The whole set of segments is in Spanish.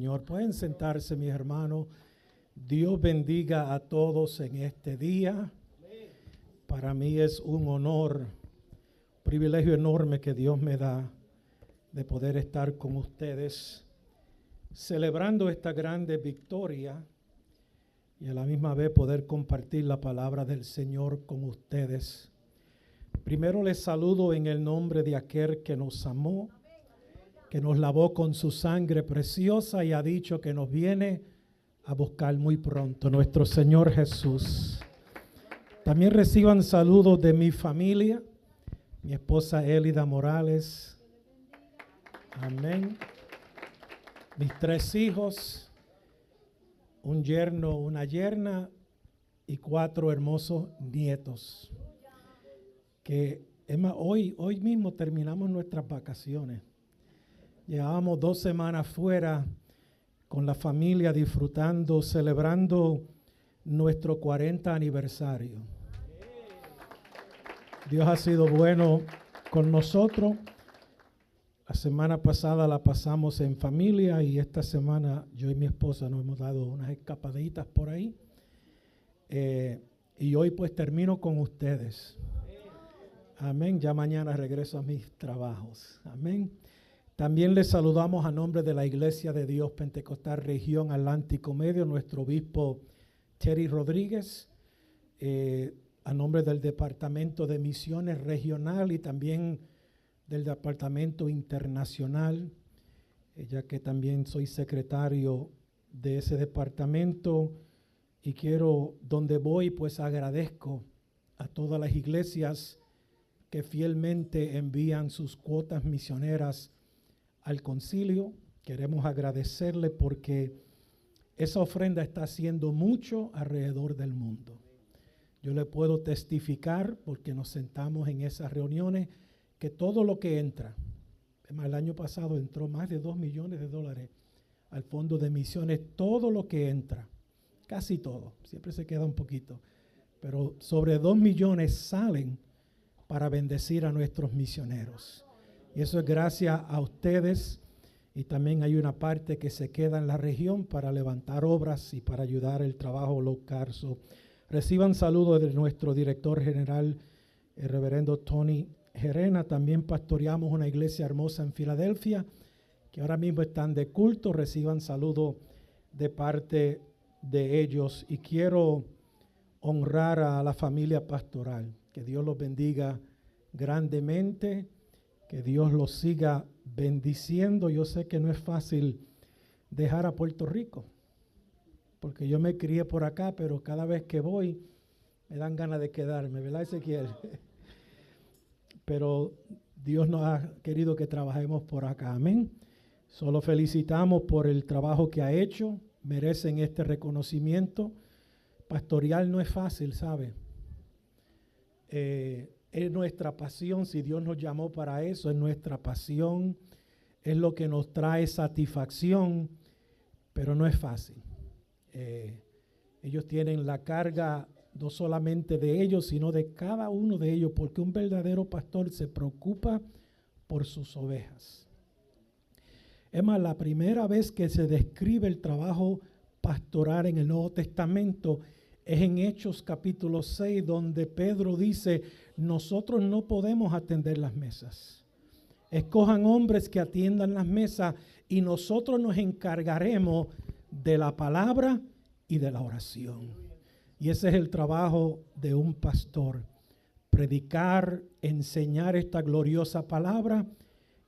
Señor. Pueden sentarse, mis hermanos. Dios bendiga a todos en este día. Para mí es un honor, privilegio enorme que Dios me da de poder estar con ustedes celebrando esta grande victoria y a la misma vez poder compartir la palabra del Señor con ustedes. Primero les saludo en el nombre de aquel que nos amó, que nos lavó con su sangre preciosa y ha dicho que nos viene a buscar muy pronto, nuestro Señor Jesús. También reciban saludos de mi familia, mi esposa Elida Morales, amén, mis 3 hijos, un yerno, una yerna y 4 hermosos nietos. Que es más, hoy mismo terminamos nuestras vacaciones. Llevábamos 2 semanas fuera con la familia disfrutando, celebrando nuestro 40 aniversario. Dios ha sido bueno con nosotros. La semana pasada la pasamos en familia y esta semana yo y mi esposa nos hemos dado unas escapaditas por ahí. Y hoy pues termino con ustedes. Amén. Ya mañana regreso a mis trabajos. Amén. También les saludamos a nombre de la Iglesia de Dios Pentecostal Región Atlántico Medio, nuestro obispo Terry Rodríguez, a nombre del Departamento de Misiones Regional y también del Departamento Internacional, ya que también soy secretario de ese departamento y quiero, donde voy, pues agradezco a todas las iglesias que fielmente envían sus cuotas misioneras al concilio. Queremos agradecerle porque esa ofrenda está haciendo mucho alrededor del mundo. Yo le puedo testificar, porque nos sentamos en esas reuniones, que todo lo que entra, el año pasado entró más de $2 millones al Fondo de Misiones, todo lo que entra, casi todo, siempre se queda un poquito, pero sobre 2 millones salen para bendecir a nuestros misioneros. Y eso es gracias a ustedes, y también hay una parte que se queda en la región para levantar obras y para ayudar el trabajo local. Reciban saludos de nuestro director general, el reverendo Tony Gerena. También pastoreamos una iglesia hermosa en Filadelfia, que ahora mismo están de culto. Reciban saludos de parte de ellos. Y quiero honrar a la familia pastoral. Que Dios los bendiga grandemente. Que Dios los siga bendiciendo. Yo sé que no es fácil dejar a Puerto Rico, porque yo me crié por acá, pero cada vez que voy me dan ganas de quedarme, ¿verdad, Ezequiel? Pero Dios nos ha querido que trabajemos por acá, amén. Solo felicitamos por el trabajo que ha hecho, merecen este reconocimiento. Pastorear no es fácil, ¿sabe? Es nuestra pasión, si Dios nos llamó para eso, es nuestra pasión, es lo que nos trae satisfacción, pero no es fácil. Ellos tienen la carga no solamente de ellos, sino de cada uno de ellos, porque un verdadero pastor se preocupa por sus ovejas. Es más, la primera vez que se describe el trabajo pastoral en el Nuevo Testamento es en Hechos capítulo 6, donde Pedro dice: nosotros no podemos atender las mesas. Escojan hombres que atiendan las mesas y nosotros nos encargaremos de la palabra y de la oración. Y ese es el trabajo de un pastor: predicar, enseñar esta gloriosa palabra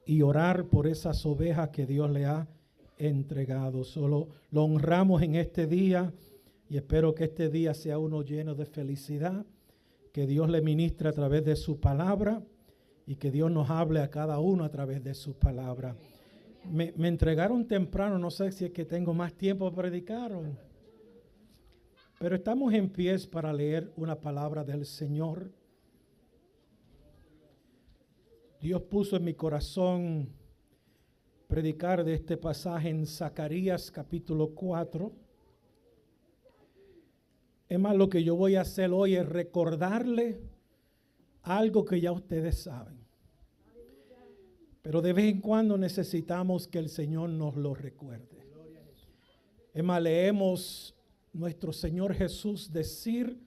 y orar por esas ovejas que Dios le ha entregado. Solo lo honramos en este día y espero que este día sea uno lleno de felicidad, que Dios le ministre a través de su palabra y que Dios nos hable a cada uno a través de su palabra. Me entregaron temprano, no sé si es que tengo más tiempo para predicar, pero estamos en pies para leer una palabra del Señor. Dios puso en mi corazón predicar de este pasaje en Zacarías capítulo 4. Es más, lo que yo voy a hacer hoy es recordarle algo que ya ustedes saben. Pero de vez en cuando necesitamos que el Señor nos lo recuerde. Es más, leemos nuestro Señor Jesús decir,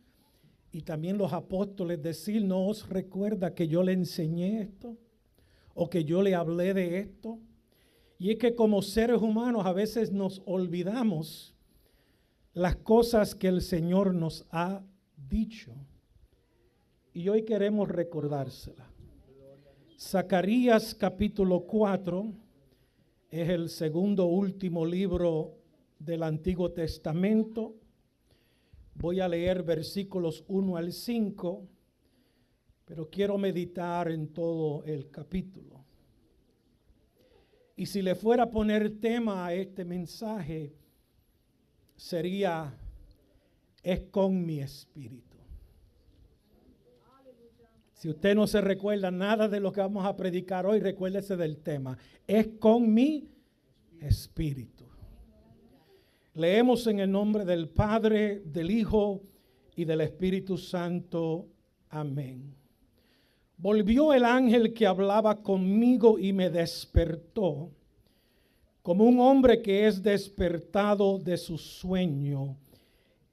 y también los apóstoles decir, ¿no os recuerda que yo le enseñé esto? ¿O que yo le hablé de esto? Y es que como seres humanos a veces nos olvidamos las cosas que el Señor nos ha dicho. Y hoy queremos recordárselas. Zacarías capítulo 4 es el segundo último libro del Antiguo Testamento. Voy a leer versículos 1 al 5, pero quiero meditar en todo el capítulo. Y si le fuera a poner tema a este mensaje, sería, es con mi espíritu. Si usted no se recuerda nada de lo que vamos a predicar hoy, recuérdese del tema. Es con mi espíritu. Leemos en el nombre del Padre, del Hijo y del Espíritu Santo. Amén. Volvió el ángel que hablaba conmigo y me despertó, como un hombre que es despertado de su sueño,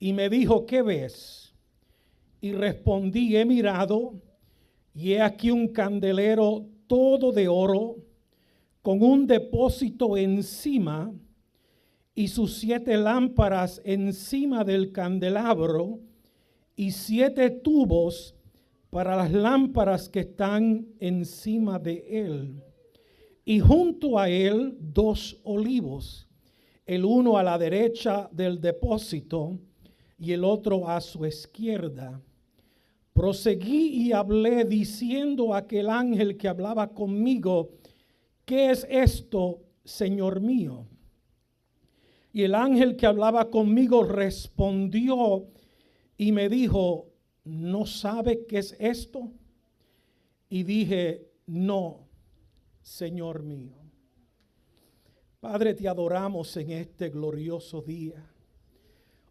y me dijo, ¿qué ves? Y respondí, he mirado, y he aquí un candelero todo de oro, con un depósito encima, y sus 7 lámparas encima del candelabro, y 7 tubos para las lámparas que están encima de él. Y junto a él 2 olivos, el uno a la derecha del depósito y el otro a su izquierda. Proseguí y hablé diciendo a aquel ángel que hablaba conmigo, ¿qué es esto, Señor mío? Y el ángel que hablaba conmigo respondió y me dijo, ¿no sabe qué es esto? Y dije, no, Señor mío. Padre, te adoramos en este glorioso día.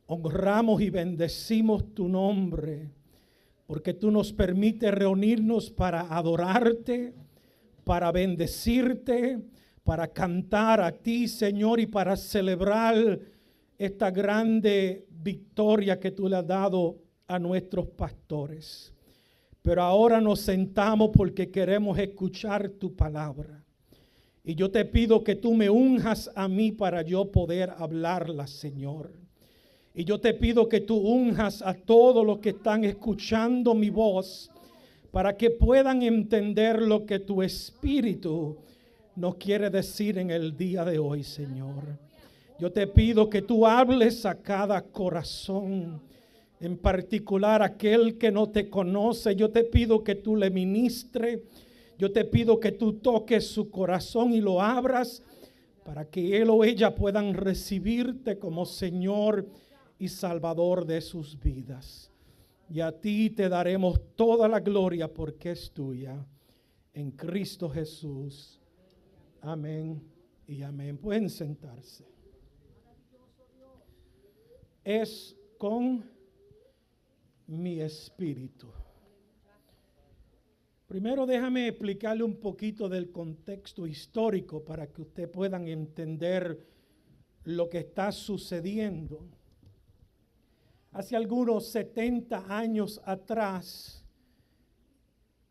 Honramos y bendecimos tu nombre, porque tú nos permites reunirnos para adorarte, para bendecirte, para cantar a ti, Señor, y para celebrar esta grande victoria que tú le has dado a nuestros pastores. Pero ahora nos sentamos porque queremos escuchar tu palabra. Y yo te pido que tú me unjas a mí para yo poder hablarla, Señor. Y yo te pido que tú unjas a todos los que están escuchando mi voz para que puedan entender lo que tu Espíritu nos quiere decir en el día de hoy, Señor. Yo te pido que tú hables a cada corazón, en particular aquel que no te conoce. Yo te pido que tú le ministres. Yo te pido que tú toques su corazón y lo abras para que él o ella puedan recibirte como Señor y Salvador de sus vidas. Y a ti te daremos toda la gloria porque es tuya. En Cristo Jesús. Amén y amén. Pueden sentarse. Es con mi espíritu. Primero déjame explicarle un poquito del contexto histórico para que ustedes puedan entender lo que está sucediendo. Hace algunos 70 años atrás,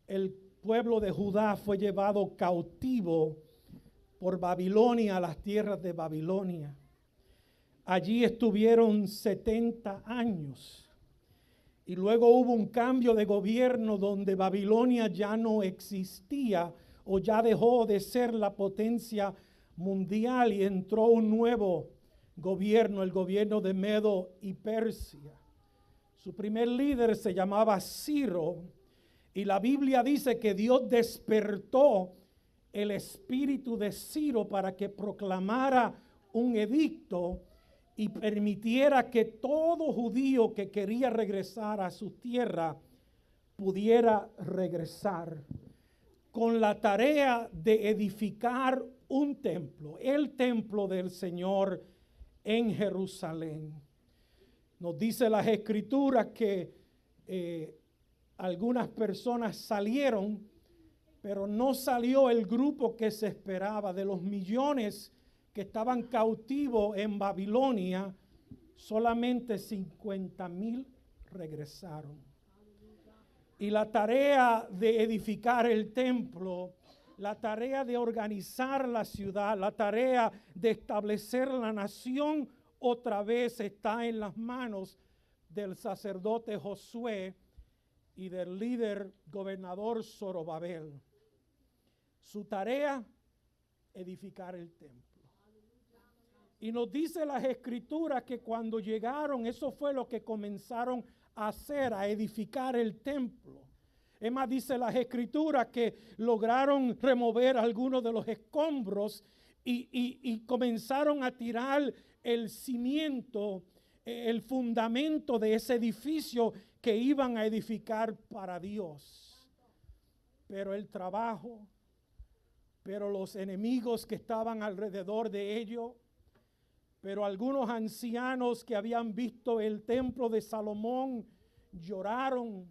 el pueblo de Judá fue llevado cautivo por Babilonia a las tierras de Babilonia. Allí estuvieron 70 años. Y luego hubo un cambio de gobierno donde Babilonia ya no existía o ya dejó de ser la potencia mundial y entró un nuevo gobierno, el gobierno de Medo y Persia. Su primer líder se llamaba Ciro y la Biblia dice que Dios despertó el espíritu de Ciro para que proclamara un edicto y permitiera que todo judío que quería regresar a su tierra pudiera regresar con la tarea de edificar un templo, el templo del Señor en Jerusalén. Nos dice las Escrituras que algunas personas salieron, pero no salió el grupo que se esperaba. De los millones que estaban cautivos en Babilonia, solamente 50,000 regresaron. Y la tarea de edificar el templo, la tarea de organizar la ciudad, la tarea de establecer la nación otra vez está en las manos del sacerdote Josué y del líder gobernador Zorobabel. Su tarea, edificar el templo. Y nos dice las escrituras que cuando llegaron, eso fue lo que comenzaron a hacer, a edificar el templo. Es más, dice las escrituras que lograron remover algunos de los escombros y comenzaron a tirar el cimiento, el fundamento de ese edificio que iban a edificar para Dios. Pero el trabajo, pero los enemigos que estaban alrededor de ellos, pero algunos ancianos que habían visto el templo de Salomón lloraron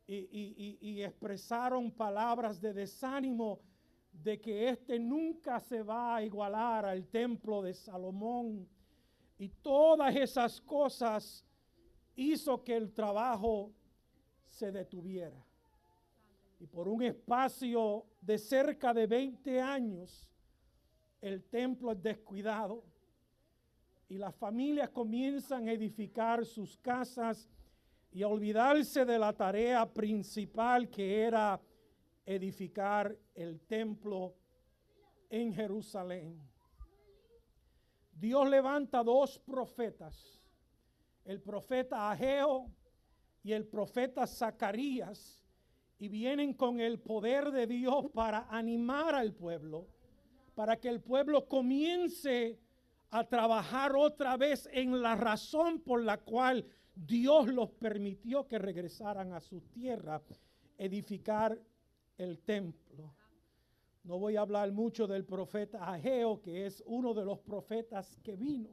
y expresaron palabras de desánimo de que este nunca se va a igualar al templo de Salomón. Y todas esas cosas hizo que el trabajo se detuviera. Y por un espacio de cerca de 20 años, el templo es descuidado. Y las familias comienzan a edificar sus casas y a olvidarse de la tarea principal, que era edificar el templo en Jerusalén. Dios levanta dos profetas, el profeta Ageo y el profeta Zacarías, y vienen con el poder de Dios para animar al pueblo, para que el pueblo comience a trabajar otra vez en la razón por la cual Dios los permitió que regresaran a su tierra, edificar el templo. No voy a hablar mucho del profeta Ageo, que es uno de los profetas que vino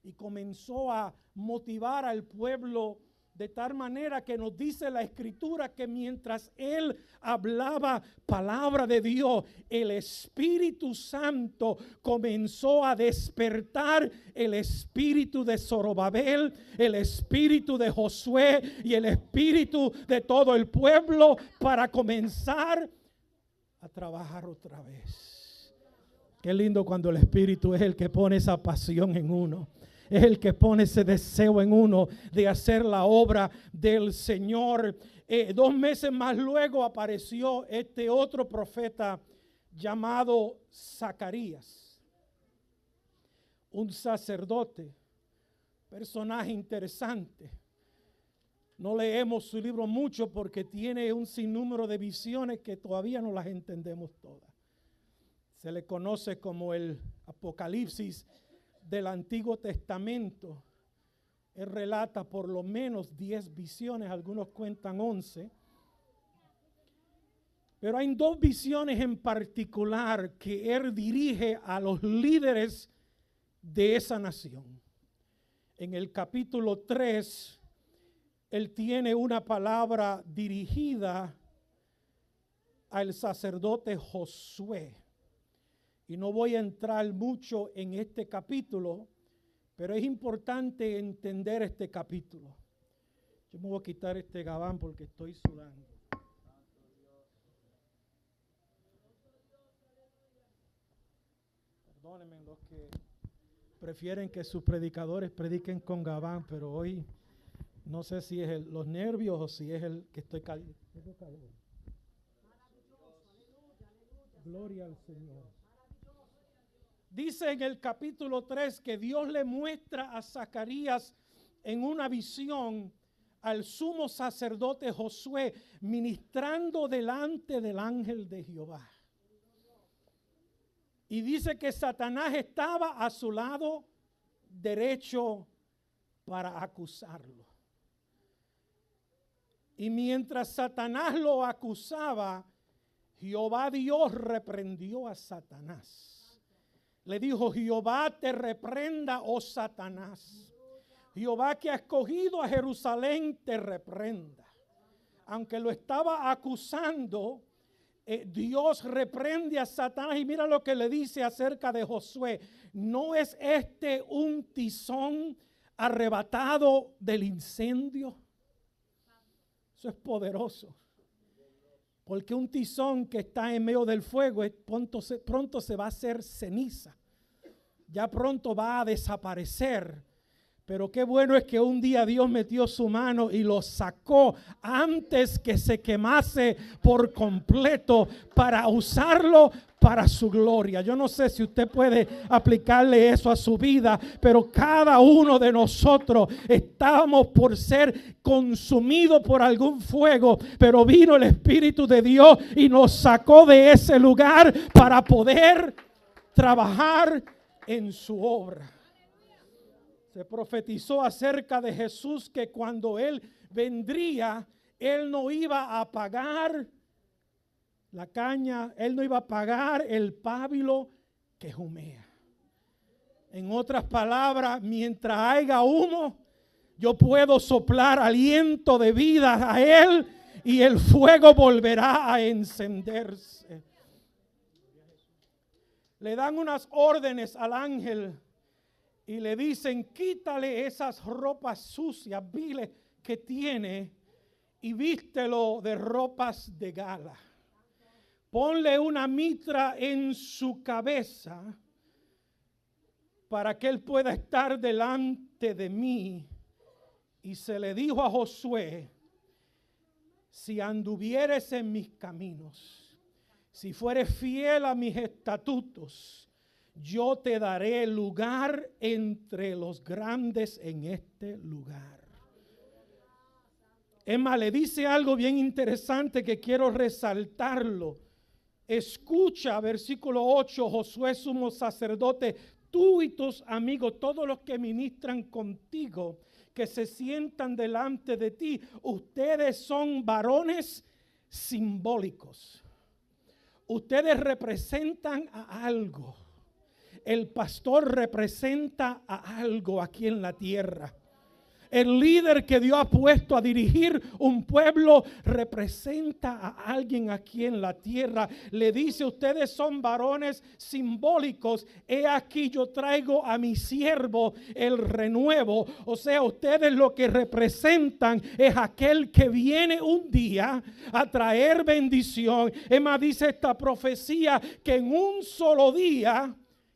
y comenzó a motivar al pueblo de tal manera que nos dice la escritura que mientras él hablaba palabra de Dios, el Espíritu Santo comenzó a despertar el espíritu de Zorobabel, el espíritu de Josué y el espíritu de todo el pueblo para comenzar a trabajar otra vez. Qué lindo cuando el Espíritu es el que pone esa pasión en uno. Es el que pone ese deseo en uno de hacer la obra del Señor. 2 meses más luego apareció este otro profeta llamado Zacarías, un sacerdote, personaje interesante. No leemos su libro mucho porque tiene un sinnúmero de visiones que todavía no las entendemos todas. Se le conoce como el Apocalipsis del Antiguo Testamento. Él relata por lo menos 10 visiones, algunos cuentan 11. Pero hay 2 visiones en particular que él dirige a los líderes de esa nación. En el capítulo 3, él tiene una palabra dirigida al sacerdote Josué. Y no voy a entrar mucho en este capítulo, pero es importante entender este capítulo. Yo me voy a quitar este gabán porque estoy sudando. Perdónenme los que prefieren que sus predicadores prediquen con gabán, pero hoy no sé si es los nervios o si es el que estoy caliente. Gloria al Señor. Dice en el capítulo 3 que Dios le muestra a Zacarías en una visión al sumo sacerdote Josué ministrando delante del ángel de Jehová. Y dice que Satanás estaba a su lado derecho para acusarlo. Y mientras Satanás lo acusaba, Jehová Dios reprendió a Satanás. Le dijo: Jehová te reprenda, oh Satanás. Jehová que ha escogido a Jerusalén te reprenda. Aunque lo estaba acusando, Dios reprende a Satanás. Y mira lo que le dice acerca de Josué. ¿no es este un tizón arrebatado del incendio? Eso es poderoso. Porque un tizón que está en medio del fuego pronto se va a hacer ceniza. Ya pronto va a desaparecer. Pero qué bueno es que un día Dios metió su mano y lo sacó antes que se quemase por completo para usarlo para su gloria. Yo no sé si usted puede aplicarle eso a su vida, pero cada uno de nosotros estábamos por ser consumidos por algún fuego, pero vino el Espíritu de Dios y nos sacó de ese lugar para poder trabajar en su obra. Se profetizó acerca de Jesús que cuando Él vendría, Él no iba a apagar la caña, Él no iba a apagar el pábilo que humea. En otras palabras, mientras haya humo, yo puedo soplar aliento de vida a Él y el fuego volverá a encenderse. Le dan unas órdenes al ángel y le dicen: quítale esas ropas sucias, viles que tiene y vístelo de ropas de gala. Ponle una mitra en su cabeza para que él pueda estar delante de mí. Y se le dijo a Josué: si anduvieres en mis caminos, si fueres fiel a mis estatutos, yo te daré lugar entre los grandes en este lugar. Emma le dice algo bien interesante que quiero resaltarlo. Escucha, versículo 8, Josué sumo sacerdote, tú y tus amigos, todos los que ministran contigo, que se sientan delante de ti, ustedes son varones simbólicos. Ustedes representan a algo. El pastor representa a algo aquí en la tierra. El líder que Dios ha puesto a dirigir un pueblo representa a alguien aquí en la tierra. Le dice: ustedes son varones simbólicos. He aquí yo traigo a mi siervo el renuevo. O sea, ustedes lo que representan es aquel que viene un día a traer bendición. Es más, dice esta profecía que en un solo día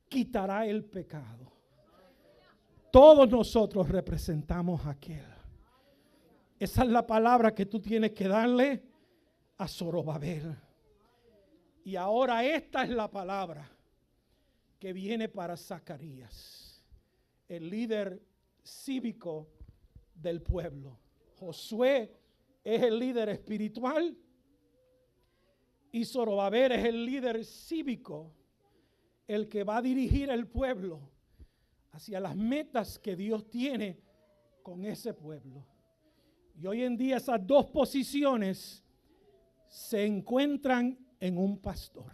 quitará el pecado. Todos nosotros representamos a aquel. Esa es la palabra que tú tienes que darle a Zorobabel. Y ahora esta es la palabra que viene para Zacarías, el líder cívico del pueblo. Josué es el líder espiritual y Zorobabel es el líder cívico, el que va a dirigir el pueblo hacia las metas que Dios tiene con ese pueblo. Y hoy en día esas dos posiciones se encuentran en un pastor.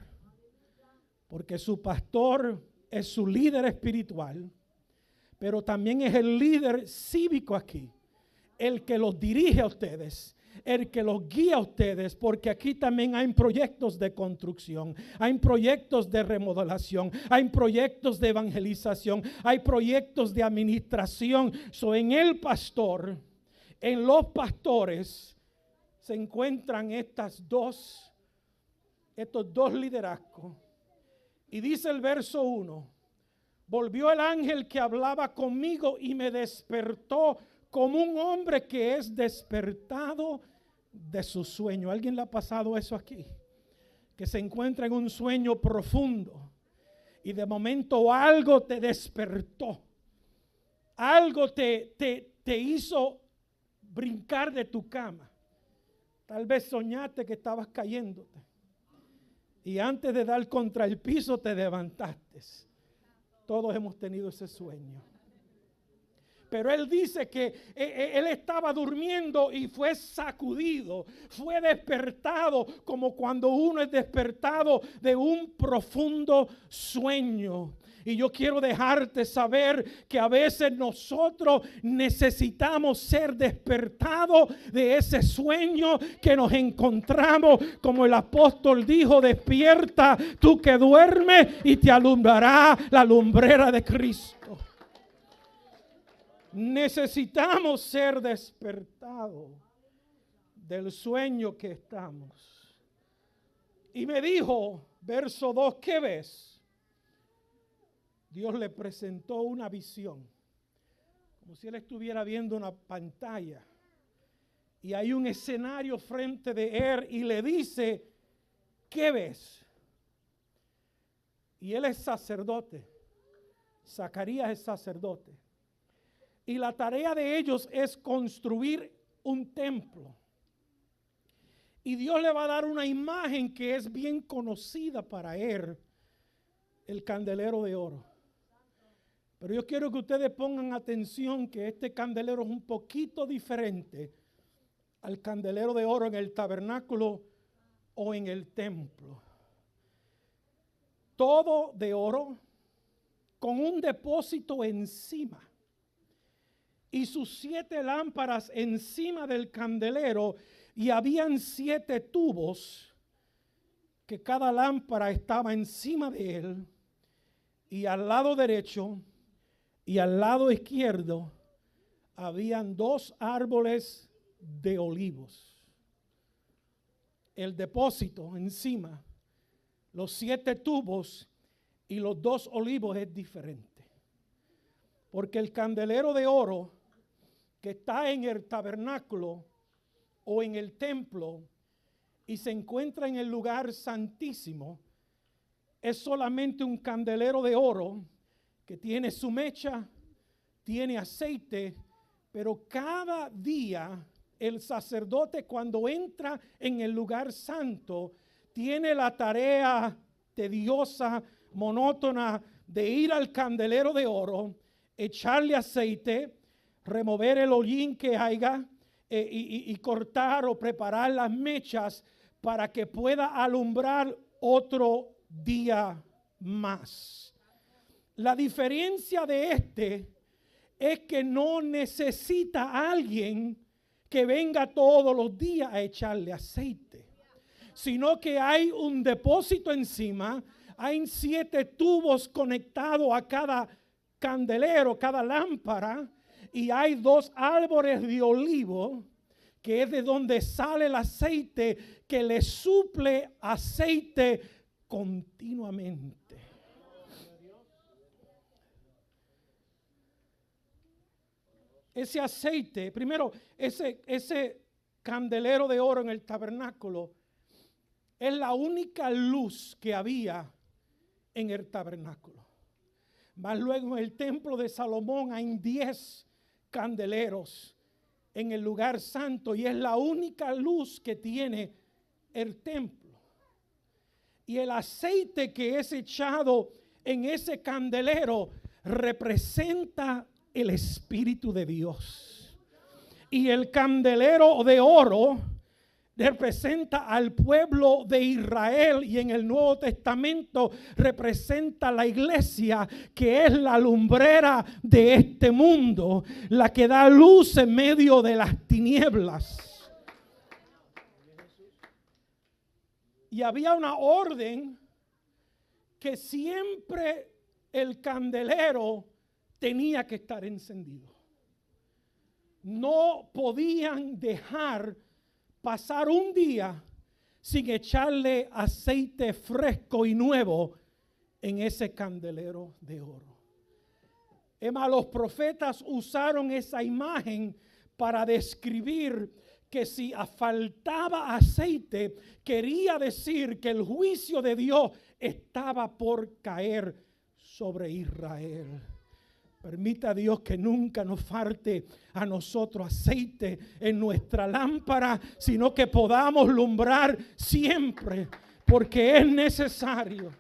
Porque su pastor es su líder espiritual, pero también es el líder cívico aquí, el que los dirige a ustedes, el que los guía a ustedes, porque aquí también hay proyectos de construcción, hay proyectos de remodelación, hay proyectos de evangelización, hay proyectos de administración. En el pastor, en los pastores, se encuentran estos dos liderazgos. Y dice el verso 1: volvió el ángel que hablaba conmigo y me despertó como un hombre que es despertado de su sueño. ¿Alguien le ha pasado eso aquí? Que se encuentra en un sueño profundo y de momento algo te despertó. Algo te hizo brincar de tu cama. Tal vez soñaste que estabas cayéndote y antes de dar contra el piso te levantaste. Todos hemos tenido ese sueño. Pero él dice que él estaba durmiendo y fue sacudido, fue despertado, como cuando uno es despertado de un profundo sueño. Y yo quiero dejarte saber que a veces nosotros necesitamos ser despertados de ese sueño que nos encontramos. Como el apóstol dijo, despierta tú que duermes y te alumbrará la lumbrera de Cristo. Necesitamos ser despertados del sueño que estamos. Y me dijo, verso 2, ¿qué ves? Dios le presentó una visión, como si él estuviera viendo una pantalla. Y hay un escenario frente de él y le dice, ¿qué ves? Y él es sacerdote. Zacarías es sacerdote. Y la tarea de ellos es construir un templo. Y Dios le va a dar una imagen que es bien conocida para él, el candelero de oro. Pero yo quiero que ustedes pongan atención que este candelero es un poquito diferente al candelero de oro en el tabernáculo o en el templo. Todo de oro con un depósito encima y sus 7 lámparas encima del candelero, y habían 7 tubos que cada lámpara estaba encima de él, y al lado derecho y al lado izquierdo habían 2 árboles de olivos. El depósito encima, los 7 tubos y los 2 olivos es diferente. Porque el candelero de oro que está en el tabernáculo o en el templo y se encuentra en el lugar santísimo, es solamente un candelero de oro que tiene su mecha, tiene aceite, pero cada día el sacerdote, cuando entra en el lugar santo, tiene la tarea tediosa, monótona de ir al candelero de oro, echarle aceite, remover el hollín que haya y cortar o preparar las mechas para que pueda alumbrar otro día más. La diferencia de este es que no necesita a alguien que venga todos los días a echarle aceite, sino que hay un depósito encima, hay 7 tubos conectados a cada candelero, cada lámpara, y hay 2 árboles de olivo, que es de donde sale el aceite, que le suple aceite continuamente. Ese aceite, primero, ese candelero de oro en el tabernáculo es la única luz que había en el tabernáculo. Más luego en el templo de Salomón hay 10 candeleros en el lugar santo y es la única luz que tiene el templo. Y el aceite que es echado en ese candelero representa el Espíritu de Dios. Y el candelero de oro representa al pueblo de Israel, y en el Nuevo Testamento representa la iglesia, que es la lumbrera de este mundo, la que da luz en medio de las tinieblas. Y había una orden que siempre el candelero tenía que estar encendido. No podían dejar pasar un día sin echarle aceite fresco y nuevo en ese candelero de oro. Emma, los profetas usaron esa imagen para describir que si faltaba aceite, quería decir que el juicio de Dios estaba por caer sobre Israel. Permita a Dios que nunca nos falte a nosotros aceite en nuestra lámpara, sino que podamos lumbrar siempre, porque es necesario.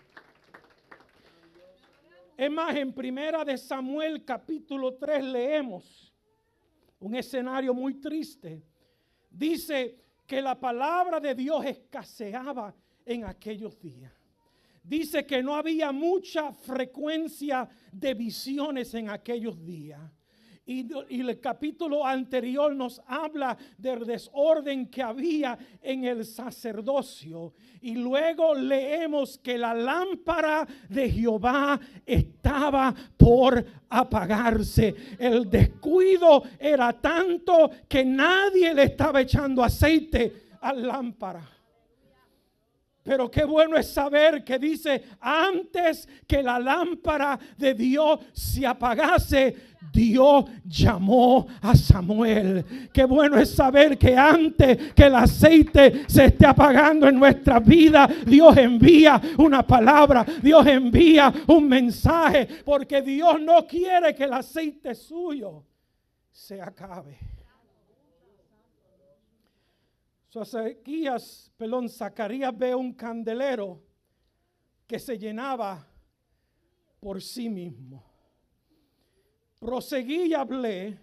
Es más, en Primera de Samuel capítulo 3 leemos un escenario muy triste. Dice que la palabra de Dios escaseaba en aquellos días. dice que no había mucha frecuencia de visiones en aquellos días. Y el capítulo anterior nos habla del desorden que había en el sacerdocio. Y luego leemos que la lámpara de Jehová estaba por apagarse. El descuido era tanto que nadie le estaba echando aceite a la lámpara. Pero qué bueno es saber que dice, antes que la lámpara de Dios se apagase, Dios llamó a Samuel. Qué bueno es saber que antes que el aceite se esté apagando en nuestra vida, Dios envía una palabra, Dios envía un mensaje, porque Dios no quiere que el aceite suyo se acabe. Zacarías ve un candelero que se llenaba por sí mismo. Proseguí y hablé,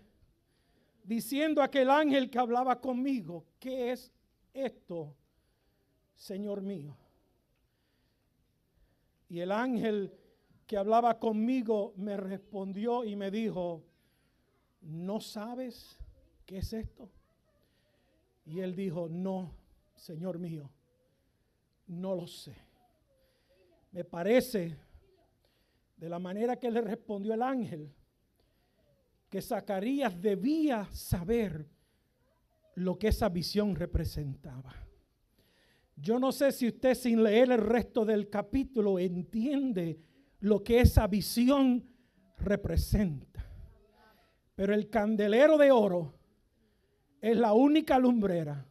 diciendo a aquel ángel que hablaba conmigo, ¿qué es esto, Señor mío? Y el ángel que hablaba conmigo me respondió y me dijo, ¿no sabes qué es esto? Y él dijo, no, Señor mío, no lo sé. Me parece, de la manera que le respondió el ángel, que Zacarías debía saber lo que esa visión representaba. Yo no sé si usted, sin leer el resto del capítulo, entiende lo que esa visión representa. Pero el candelero de oro es la única lumbrera,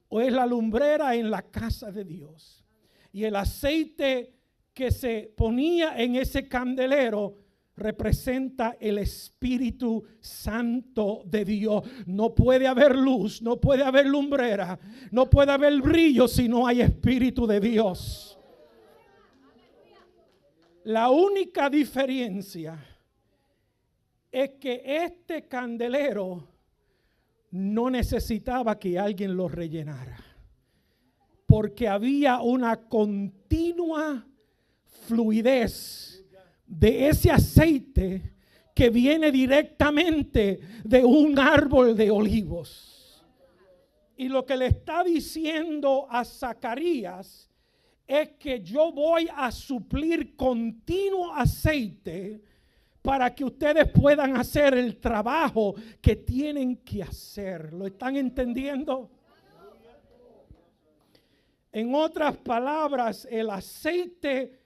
o es la lumbrera en la casa de Dios. Y el aceite que se ponía en ese candelero representa el Espíritu Santo de Dios. No puede haber luz, no puede haber lumbrera, no puede haber brillo si no hay Espíritu de Dios. La única diferencia es que este candelero no necesitaba que alguien lo rellenara, porque había una continua fluidez de ese aceite que viene directamente de un árbol de olivos. Y lo que le está diciendo a Zacarías es que yo voy a suplir continuo aceite para que ustedes puedan hacer el trabajo que tienen que hacer. ¿Lo están entendiendo? En otras palabras, el aceite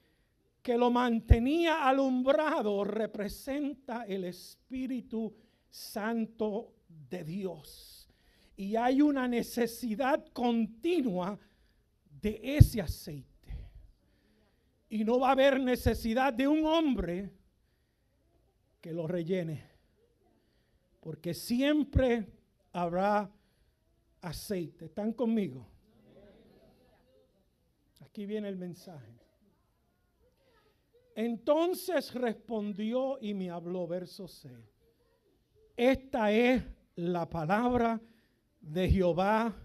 que lo mantenía alumbrado representa el Espíritu Santo de Dios. Y hay una necesidad continua de ese aceite. Y no va a haber necesidad de un hombre que lo rellene, porque siempre habrá aceite. ¿Están conmigo? Aquí viene el mensaje. Entonces respondió y me habló, verso 6. Esta es la palabra de Jehová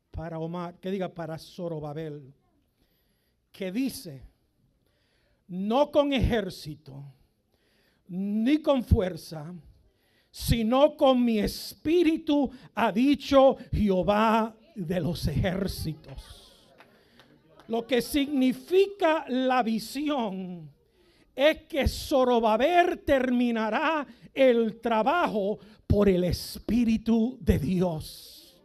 para Omar, que diga para Zorobabel, que dice, no con ejército, ni con fuerza, sino con mi espíritu, ha dicho Jehová de los ejércitos. Lo que significa la visión es que Zorobabel terminará el trabajo por el Espíritu de Dios.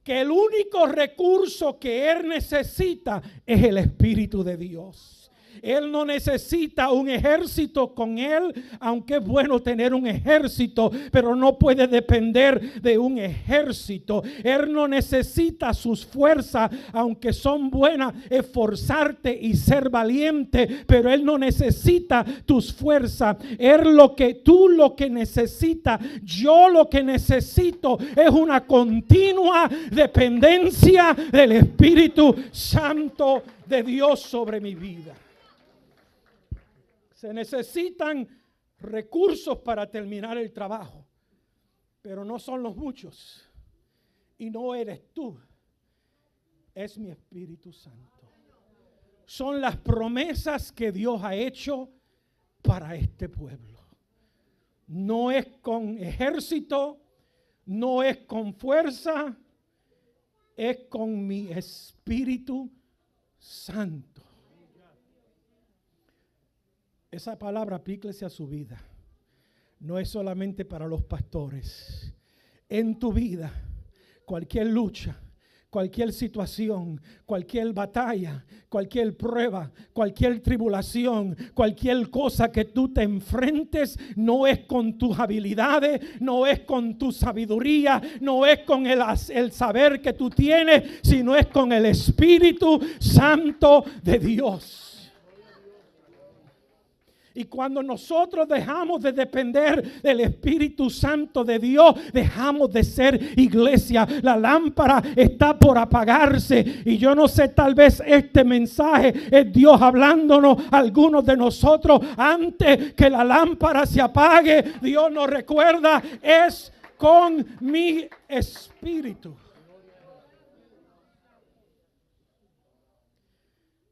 Que el único recurso que él necesita es el Espíritu de Dios. Él no necesita un ejército con él, aunque es bueno tener un ejército, pero no puede depender de un ejército. Él no necesita sus fuerzas, aunque son buenas, esforzarte y ser valiente, pero él no necesita tus fuerzas. Tú lo que necesitas, yo lo que necesito es una continua dependencia del Espíritu Santo de Dios sobre mi vida. Se necesitan recursos para terminar el trabajo, pero no son los muchos. Y no eres tú, es mi Espíritu Santo. son las promesas que Dios ha hecho para este pueblo. No es con ejército, no es con fuerza, es con mi Espíritu Santo. Esa palabra aplíquese a su vida. No es solamente para los pastores. En tu vida, cualquier lucha, cualquier situación, cualquier batalla, cualquier prueba, cualquier tribulación, cualquier cosa que tú te enfrentes, no es con tus habilidades, no es con tu sabiduría, no es con el saber que tú tienes, sino es con el Espíritu Santo de Dios. Y cuando nosotros dejamos de depender del Espíritu Santo de Dios, dejamos de ser iglesia. La lámpara está por apagarse. Y yo no sé, tal vez este mensaje es Dios hablándonos a algunos de nosotros. Antes que la lámpara se apague, Dios nos recuerda, es con mi Espíritu.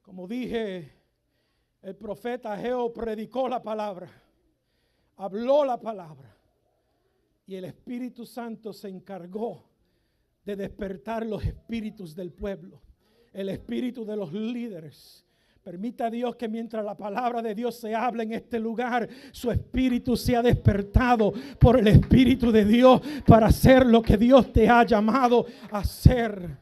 Como dije, el profeta Ageo predicó la palabra, habló la palabra, y el Espíritu Santo se encargó de despertar los espíritus del pueblo, el espíritu de los líderes. Permita a Dios que mientras la palabra de Dios se habla en este lugar, su espíritu sea despertado por el Espíritu de Dios para hacer lo que Dios te ha llamado a hacer.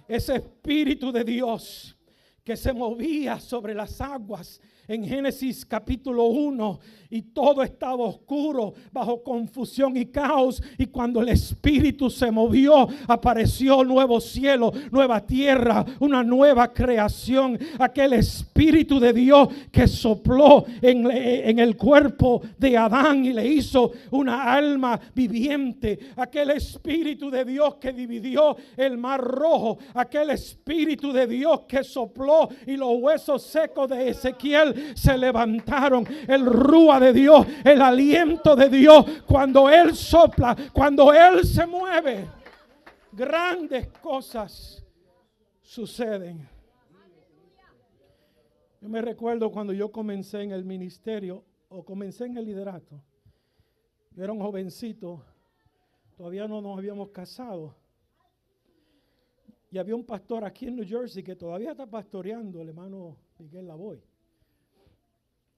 Ese Espíritu de Dios que se movía sobre las aguas en Génesis capítulo 1, y todo estaba oscuro, bajo confusión y caos, y cuando el Espíritu se movió, apareció nuevo cielo, nueva tierra, una nueva creación. Aquel Espíritu de Dios que sopló en el cuerpo de Adán y le hizo una alma viviente. Aquel Espíritu de Dios que dividió el mar rojo. Aquel Espíritu de Dios que sopló y los huesos secos de Ezequiel se levantaron. El rúa de Dios, el aliento de Dios, cuando Él sopla, cuando Él se mueve, grandes cosas suceden. Yo me recuerdo cuando yo comencé en el ministerio, o comencé en el liderato. Yo era un jovencito, todavía no nos habíamos casado. Y había un pastor aquí en New Jersey que todavía está pastoreando, el hermano Miguel Lavoy,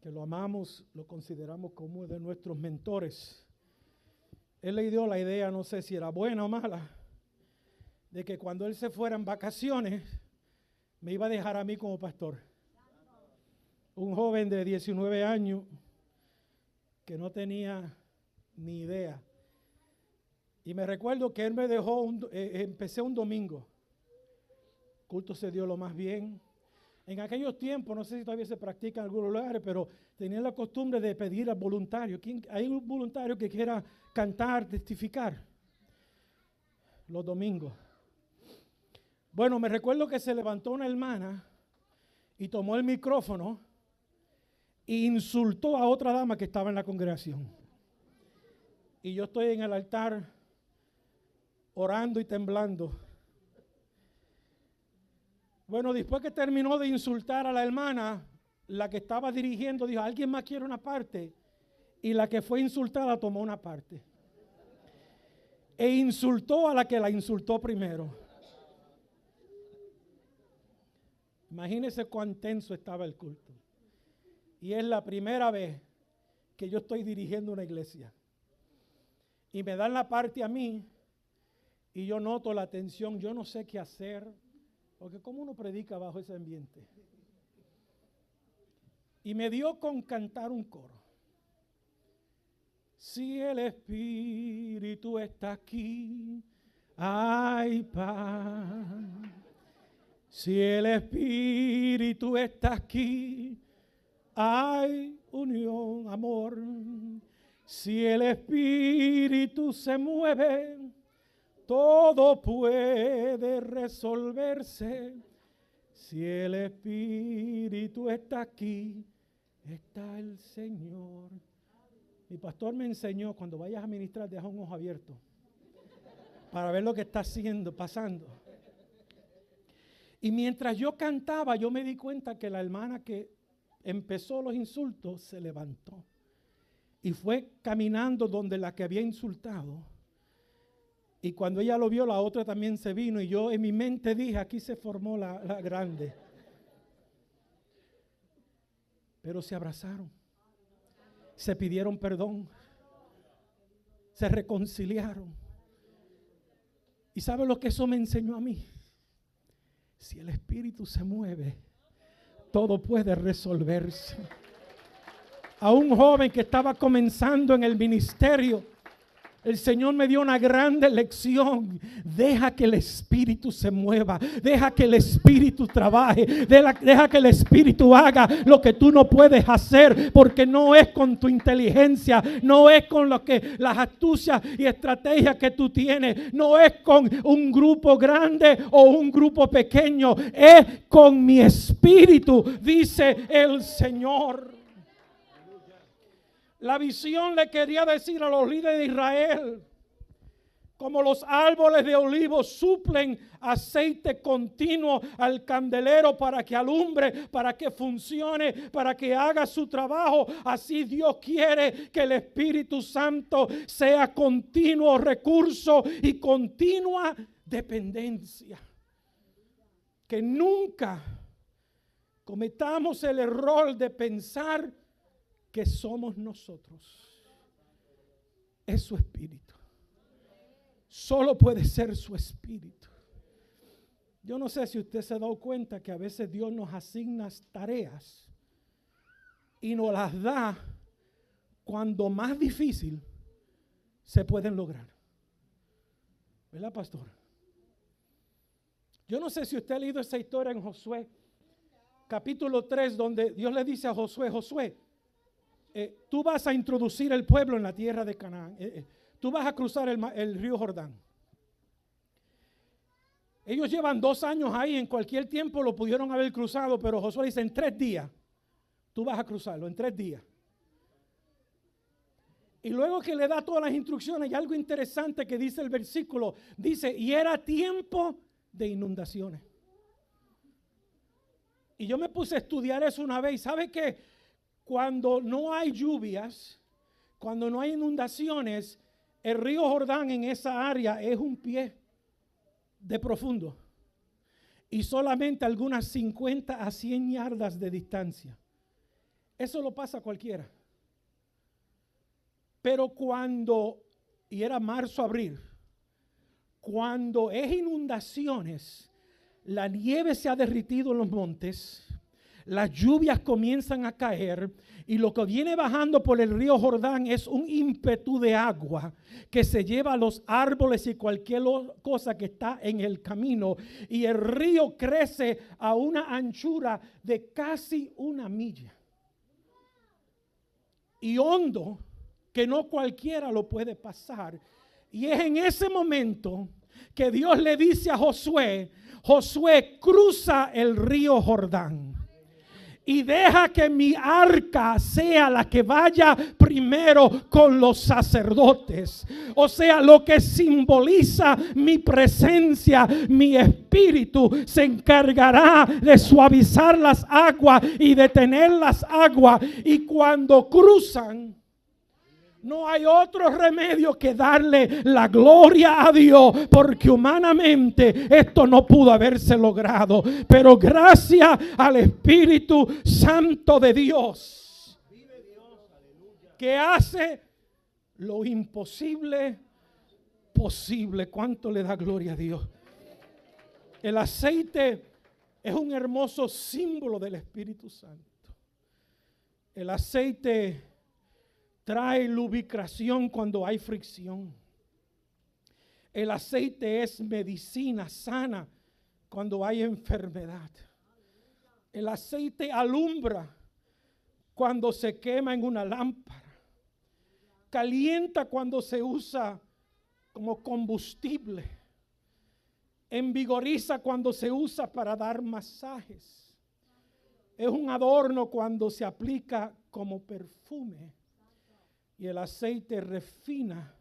que lo amamos, lo consideramos como uno de nuestros mentores. Él le dio la idea, no sé si era buena o mala, de que cuando él se fuera en vacaciones, me iba a dejar a mí como pastor. Un joven de 19 años que no tenía ni idea. Y me recuerdo que él me dejó, empecé un domingo. El culto se dio lo más bien. En aquellos tiempos, no sé si todavía se practica en algunos lugares, pero tenían la costumbre de pedir al voluntario. ¿Hay un voluntario que quiera cantar, testificar? Los domingos. Bueno, me recuerdo que se levantó una hermana y tomó el micrófono e insultó a otra dama que estaba en la congregación. Y yo estoy en el altar orando y temblando. Bueno, después que terminó de insultar a la hermana, la que estaba dirigiendo dijo, ¿alguien más quiere una parte? Y la que fue insultada tomó una parte. E insultó a la que la insultó primero. Imagínense cuán tenso estaba el culto. Y es la primera vez que yo estoy dirigiendo una iglesia. Y me dan la parte a mí y yo noto la tensión, yo no sé qué hacer. Porque ¿cómo uno predica bajo ese ambiente? Y me dio con cantar un coro. Si el Espíritu está aquí, hay paz. Si el Espíritu está aquí, hay unión, amor. Si el Espíritu se mueve, todo puede resolverse. Si el Espíritu está aquí, está el Señor. Mi pastor me enseñó, cuando vayas a ministrar, deja un ojo abierto para ver lo que está pasando. Y mientras yo cantaba, yo me di cuenta que la hermana que empezó los insultos se levantó y fue caminando donde la que había insultado. Y cuando ella lo vio, la otra también se vino. Y yo en mi mente dije, aquí se formó la grande. Pero se abrazaron, se pidieron perdón, se reconciliaron. ¿Y sabe lo que eso me enseñó a mí? Si el Espíritu se mueve, todo puede resolverse. A un joven que estaba comenzando en el ministerio, el Señor me dio una grande lección. Deja que el Espíritu se mueva. Deja que el Espíritu trabaje. Deja que el Espíritu haga lo que tú no puedes hacer. Porque no es con tu inteligencia. No es con las astucias y estrategias que tú tienes. No es con un grupo grande o un grupo pequeño. Es con mi Espíritu, dice el Señor. La visión le quería decir a los líderes de Israel, como los árboles de olivo suplen aceite continuo al candelero para que alumbre, para que funcione, para que haga su trabajo. Así Dios quiere que el Espíritu Santo sea continuo recurso y continua dependencia. Que nunca cometamos el error de pensar que somos nosotros. Es su Espíritu. Solo puede ser su Espíritu. Yo no sé si usted se ha dado cuenta que a veces Dios nos asigna tareas y nos las da cuando más difícil se pueden lograr. ¿Verdad, pastor? Yo no sé si usted ha leído esa historia en Josué, capítulo 3, donde Dios le dice a Josué, Josué, tú vas a introducir el pueblo en la tierra de Canaán. Tú vas a cruzar el río Jordán. Ellos llevan 2 años ahí. En cualquier tiempo lo pudieron haber cruzado, pero Josué dice, en 3 días tú vas a cruzarlo, en 3 días. Y luego que le da todas las instrucciones, hay algo interesante que dice el versículo. Dice, y era tiempo de inundaciones. Y yo me puse a estudiar eso una vez. ¿Sabe qué? Cuando no hay lluvias, cuando no hay inundaciones, el río Jordán en esa área es 1 pie de profundo y solamente algunas 50 a 100 yardas de distancia. Eso lo pasa cualquiera. Pero cuando, y era marzo, abril, cuando es inundaciones, la nieve se ha derretido en los montes, las lluvias comienzan a caer y lo que viene bajando por el río Jordán es un ímpetu de agua que se lleva a los árboles y cualquier cosa que está en el camino, y el río crece a una anchura de casi 1 milla y hondo, que no cualquiera lo puede pasar. Y es en ese momento que Dios le dice a Josué, Josué, cruza el río Jordán y deja que mi arca sea la que vaya primero con los sacerdotes. O sea, lo que simboliza mi presencia, mi espíritu se encargará de suavizar las aguas y detener las aguas. Y cuando cruzan, no hay otro remedio que darle la gloria a Dios, porque humanamente esto no pudo haberse logrado. Pero gracias al Espíritu Santo de Dios, que hace lo imposible posible. ¿Cuánto le da gloria a Dios? El aceite es un hermoso símbolo del Espíritu Santo. El aceite trae lubricación cuando hay fricción. El aceite es medicina sana cuando hay enfermedad. El aceite alumbra cuando se quema en una lámpara. Calienta cuando se usa como combustible. Envigoriza cuando se usa para dar masajes. Es un adorno cuando se aplica como perfume. Y el aceite refina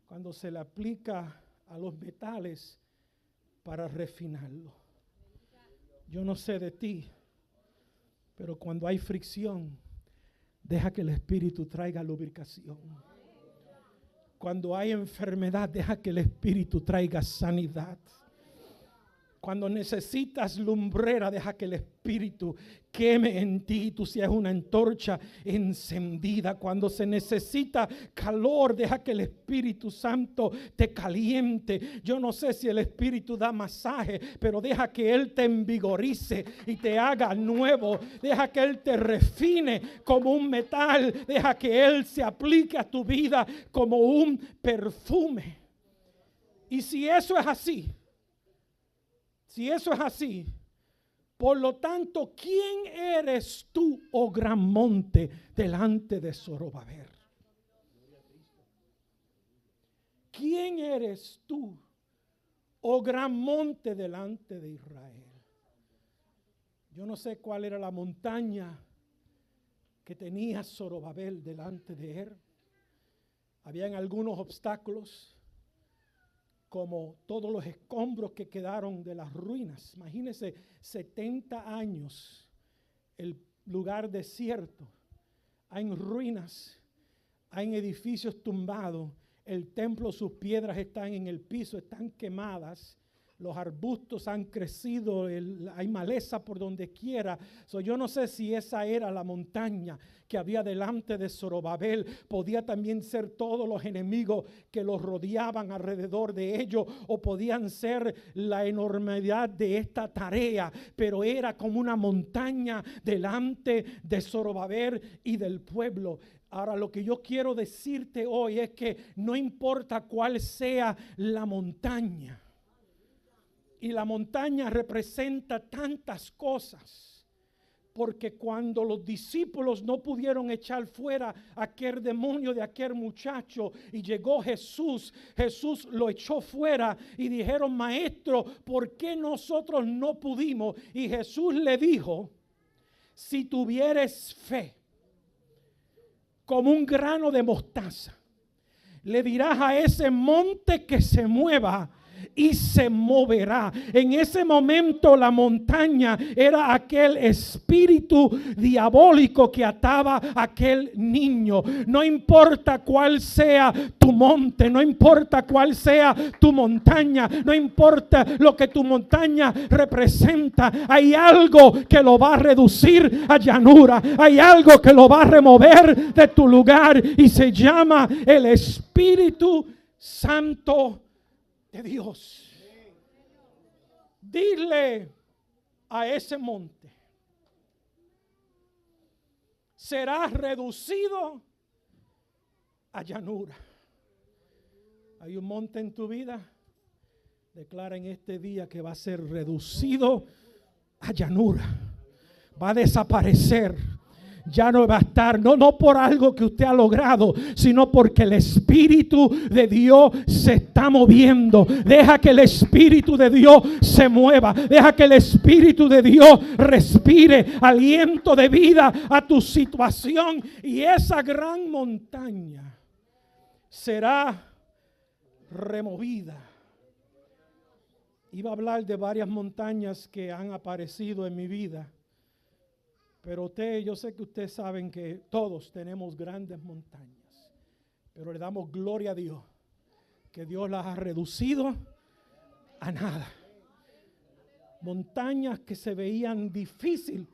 cuando se le aplica a los metales para refinarlo. Yo no sé de ti, pero cuando hay fricción, deja que el Espíritu traiga lubricación. Cuando hay enfermedad, deja que el Espíritu traiga sanidad. Cuando necesitas lumbrera, deja que el Espíritu queme en ti y tú seas una antorcha encendida. Cuando se necesita calor, deja que el Espíritu Santo te caliente. Yo no sé si el Espíritu da masaje, pero deja que Él te envigorice y te haga nuevo. Deja que Él te refine como un metal. Deja que Él se aplique a tu vida como un perfume. Y si eso es así, por lo tanto, ¿quién eres tú, oh gran monte, delante de Zorobabel? ¿Quién eres tú, oh gran monte, delante de Israel? Yo no sé cuál era la montaña que tenía Zorobabel delante de él. Habían algunos obstáculos, como todos los escombros que quedaron de las ruinas. Imagínense, 70 años, el lugar desierto. Hay ruinas, hay edificios tumbados. El templo, sus piedras están en el piso, están quemadas. Los arbustos han crecido, hay maleza por donde quiera. Yo no sé si esa era la montaña que había delante de Zorobabel. Podía también ser todos los enemigos que los rodeaban alrededor de ellos, o podían ser la enormidad de esta tarea, pero era como una montaña delante de Zorobabel y del pueblo. Ahora, lo que yo quiero decirte hoy es que no importa cuál sea la montaña, y la montaña representa tantas cosas, porque cuando los discípulos no pudieron echar fuera aquel demonio de aquel muchacho y llegó Jesús, Jesús lo echó fuera y dijeron: maestro, ¿por qué nosotros no pudimos? Y Jesús le dijo: si tuvieres fe como un grano de mostaza, le dirás a ese monte que se mueva y se moverá. En ese momento la montaña era aquel espíritu diabólico que ataba a aquel niño. No importa cuál sea tu monte, no importa cuál sea tu montaña, no importa lo que tu montaña representa, hay algo que lo va a reducir a llanura, hay algo que lo va a remover de tu lugar, y se llama el Espíritu Santo de Dios. Dile a ese monte: serás reducido a llanura. Hay un monte en tu vida. Declara en este día que va a ser reducido a llanura. Va a desaparecer. Ya no va a estar, no por algo que usted ha logrado, sino porque el Espíritu de Dios se está moviendo. Deja que el Espíritu de Dios se mueva. Deja que el Espíritu de Dios respire aliento de vida a tu situación, y esa gran montaña será removida. Iba a hablar de varias montañas que han aparecido en mi vida, pero yo sé que ustedes saben que todos tenemos grandes montañas, pero le damos gloria a Dios que Dios las ha reducido a nada. Montañas que se veían difícil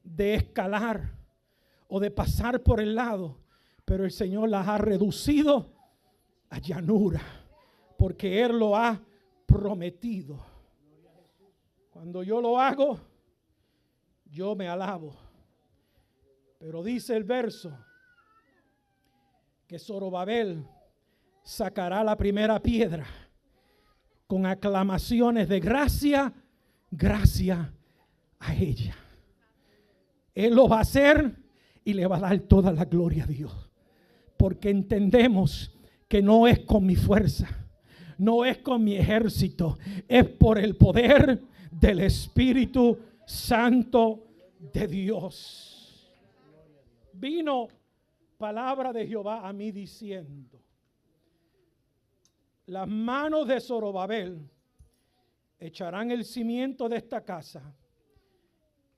de escalar o de pasar por el lado, pero el Señor las ha reducido a llanura, porque Él lo ha prometido. Cuando yo lo hago, yo me alabo. Pero dice el verso que Zorobabel sacará la primera piedra con aclamaciones de gracia, gracia a ella. Él lo va a hacer y le va a dar toda la gloria a Dios, porque entendemos que no es con mi fuerza, no es con mi ejército, es por el poder del Espíritu Santo de Dios. Vino palabra de Jehová a mí diciendo: las manos de Zorobabel echarán el cimiento de esta casa,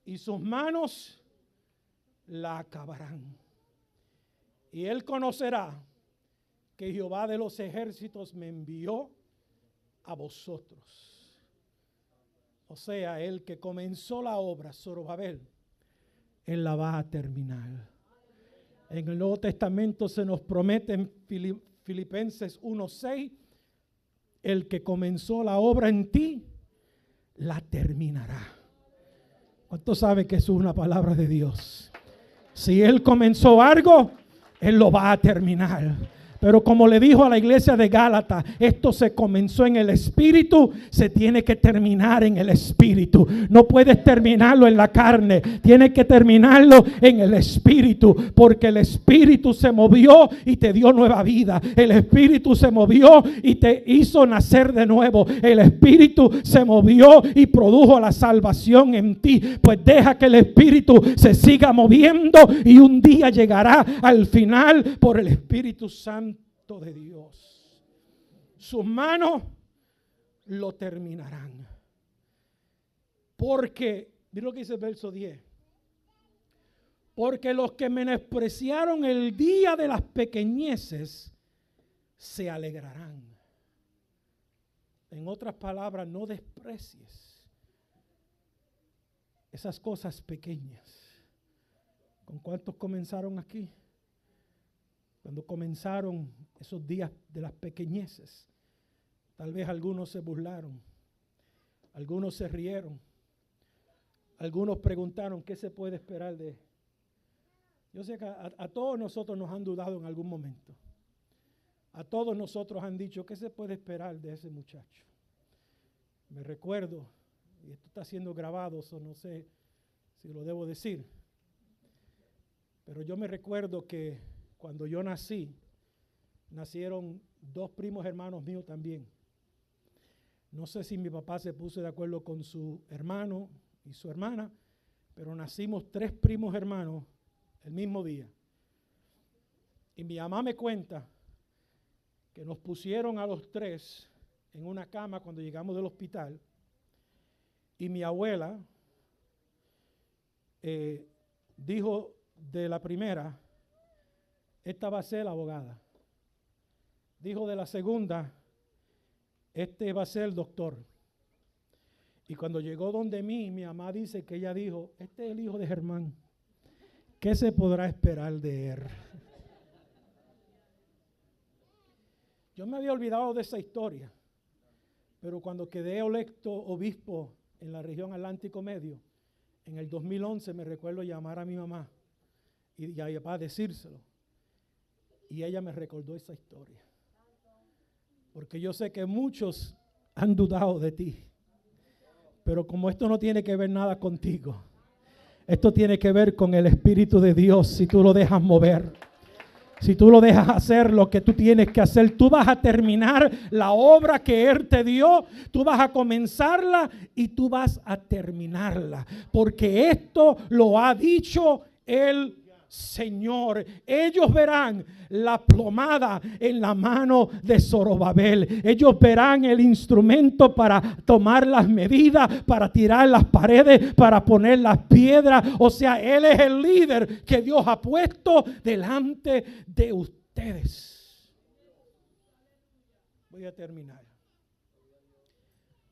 y sus manos la acabarán. Y él conocerá que Jehová de los ejércitos me envió a vosotros. O sea, el que comenzó la obra, Zorobabel, él la va a terminar. En el Nuevo Testamento se nos promete en Filipenses 1:6, el que comenzó la obra en ti, la terminará. ¿Cuánto sabe que eso es una palabra de Dios? Si Él comenzó algo, Él lo va a terminar. Pero como le dijo a la iglesia de Gálatas, esto se comenzó en el Espíritu, se tiene que terminar en el Espíritu. No puedes terminarlo en la carne, tienes que terminarlo en el Espíritu, porque el Espíritu se movió y te dio nueva vida. El Espíritu se movió y te hizo nacer de nuevo. El Espíritu se movió y produjo la salvación en ti. Pues deja que el Espíritu se siga moviendo y un día llegará al final por el Espíritu Santo de Dios. Sus manos lo terminarán. Porque, mira lo que dice el verso 10. Porque los que menospreciaron el día de las pequeñeces se alegrarán. En otras palabras, no desprecies esas cosas pequeñas. ¿Con cuántos comenzaron aquí? Cuando comenzaron esos días de las pequeñeces, tal vez algunos se burlaron, algunos se rieron, algunos preguntaron qué se puede esperar de. Yo sé que a todos nosotros nos han dudado en algún momento. A todos nosotros han dicho qué se puede esperar de ese muchacho. Me recuerdo, y esto está siendo grabado, so no sé si lo debo decir, pero yo me recuerdo que cuando yo nací, nacieron 2 primos hermanos míos también. No sé si mi papá se puso de acuerdo con su hermano y su hermana, pero nacimos 3 primos hermanos el mismo día. Y mi mamá me cuenta que nos pusieron a los 3 en una cama cuando llegamos del hospital. Y mi abuela dijo de la primera, esta va a ser la abogada. Dijo de la segunda, este va a ser el doctor. Y cuando llegó donde mí, mi mamá dice que ella dijo, este es el hijo de Germán. ¿Qué se podrá esperar de él? Yo me había olvidado de esa historia, pero cuando quedé electo obispo en la región Atlántico Medio, en el 2011 me recuerdo llamar a mi mamá y a mi papá decírselo. Y ella me recordó esa historia. Porque yo sé que muchos han dudado de ti. Pero como esto no tiene que ver nada contigo, esto tiene que ver con el Espíritu de Dios. Si tú lo dejas mover, si tú lo dejas hacer lo que tú tienes que hacer, tú vas a terminar la obra que Él te dio. Tú vas a comenzarla y tú vas a terminarla. Porque esto lo ha dicho el Señor. Ellos verán la plomada en la mano de Zorobabel. Ellos verán el instrumento para tomar las medidas, para tirar las paredes, para poner las piedras. O sea, Él es el líder que Dios ha puesto delante de ustedes. Voy a terminar,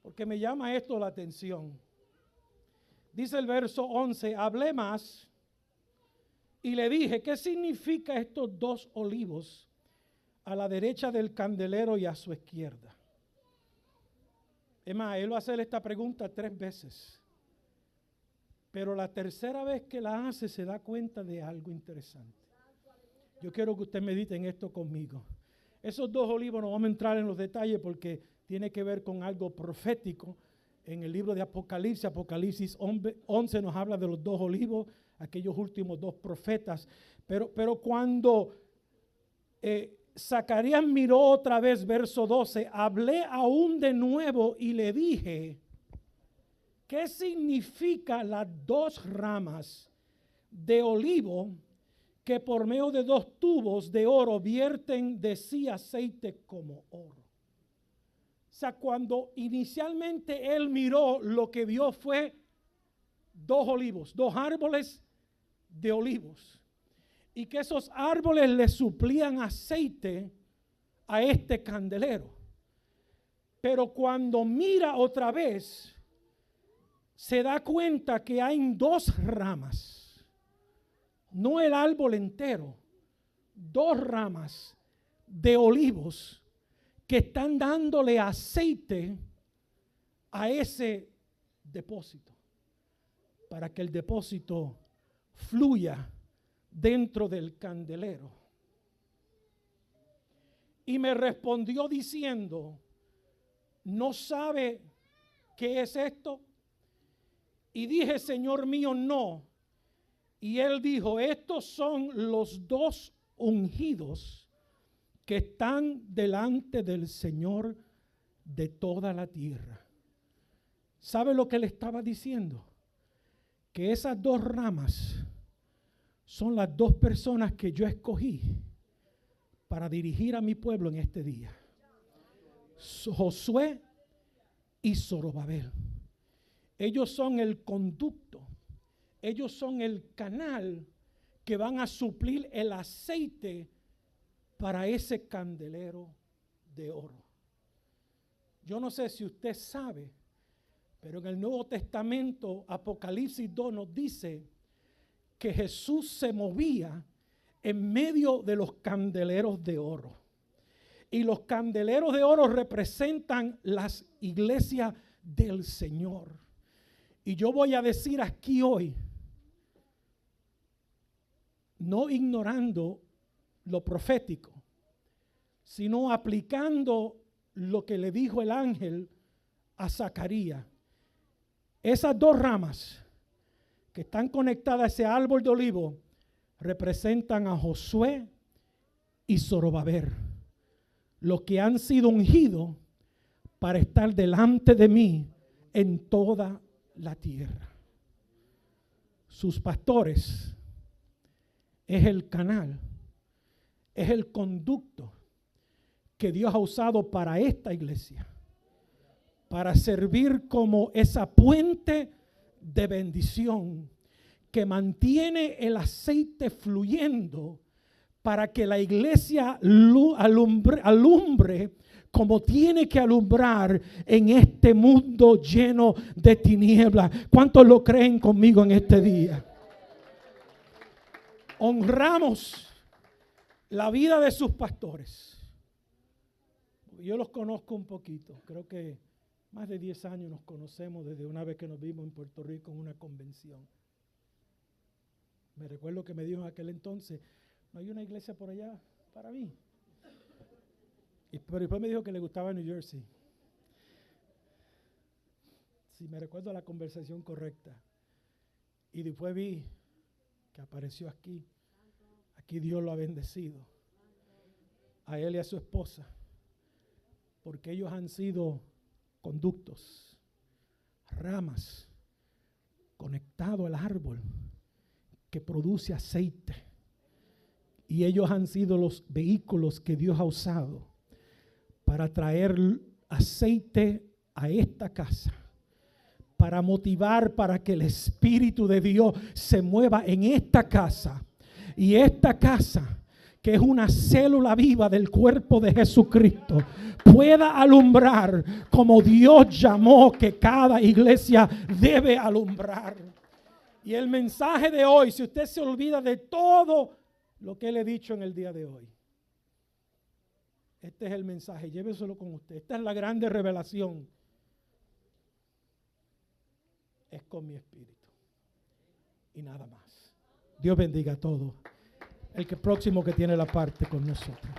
porque me llama esto la atención. Dice el verso 11, hablé más y le dije, ¿qué significa estos 2 olivos a la derecha del candelero y a su izquierda? Es más, él va a hacer esta pregunta 3 veces. Pero la tercera vez que la hace se da cuenta de algo interesante. Yo quiero que usted medite en esto conmigo. Esos 2 olivos, no vamos a entrar en los detalles porque tiene que ver con algo profético. En el libro de Apocalipsis, Apocalipsis 11 nos habla de los 2 olivos, aquellos últimos 2 profetas. Pero cuando Zacarías miró otra vez, verso 12, hablé aún de nuevo y le dije, ¿qué significa las 2 ramas de olivo que por medio de 2 tubos de oro vierten de sí aceite como oro? O sea, cuando inicialmente él miró, lo que vio fue dos árboles de olivos, y que esos árboles le suplían aceite a este candelero. Pero cuando mira otra vez, se da cuenta que hay dos ramas, no el árbol entero, dos ramas de olivos que están dándole aceite a ese depósito, para que el depósito fluya dentro del candelero. Y me respondió diciendo: ¿no sabe qué es esto? Y dije: Señor mío, no. Y él dijo: estos son los dos ungidos que están delante del Señor de toda la tierra. ¿Sabe lo que le estaba diciendo? Que esas dos ramas son las dos personas que yo escogí para dirigir a mi pueblo en este día: Josué y Zorobabel. Ellos son el conducto, ellos son el canal que van a suplir el aceite para ese candelero de oro. Yo no sé si usted sabe, pero en el Nuevo Testamento, Apocalipsis 2 nos dice que Jesús se movía en medio de los candeleros de oro. Y los candeleros de oro representan las iglesias del Señor. Y yo voy a decir aquí hoy, no ignorando lo profético, sino aplicando lo que le dijo el ángel a Zacarías. Esas dos ramas que están conectadas a ese árbol de olivo representan a Josué y Zorobabel, los que han sido ungidos para estar delante de mí en toda la tierra. Sus pastores es el canal, es el conducto que Dios ha usado para esta iglesia, para servir como esa puente de bendición que mantiene el aceite fluyendo para que la iglesia alumbre como tiene que alumbrar en este mundo lleno de tinieblas. ¿Cuántos lo creen conmigo en este día? Honramos la vida de sus pastores. Yo los conozco un poquito, creo que más de 10 años nos conocemos desde una vez que nos vimos en Puerto Rico en una convención. Me recuerdo que me dijo en aquel entonces: ¿no hay una iglesia por allá para mí? Pero después me dijo que le gustaba New Jersey. Si me recuerdo la conversación correcta. Y después vi que apareció aquí. Aquí Dios lo ha bendecido. A él y a su esposa. Porque ellos han sido conductos, ramas, conectados al árbol que produce aceite. Y ellos han sido los vehículos que Dios ha usado para traer aceite a esta casa, para motivar, para que el Espíritu de Dios se mueva en esta casa. Y esta casa, que es una célula viva del cuerpo de Jesucristo, pueda alumbrar como Dios llamó que cada iglesia debe alumbrar. Y el mensaje de hoy, si usted se olvida de todo lo que le he dicho en el día de hoy, este es el mensaje, lléveselo con usted. Esta es la grande revelación. Es con mi espíritu y nada más. Dios bendiga a todos. El próximo que tiene la parte con nosotros.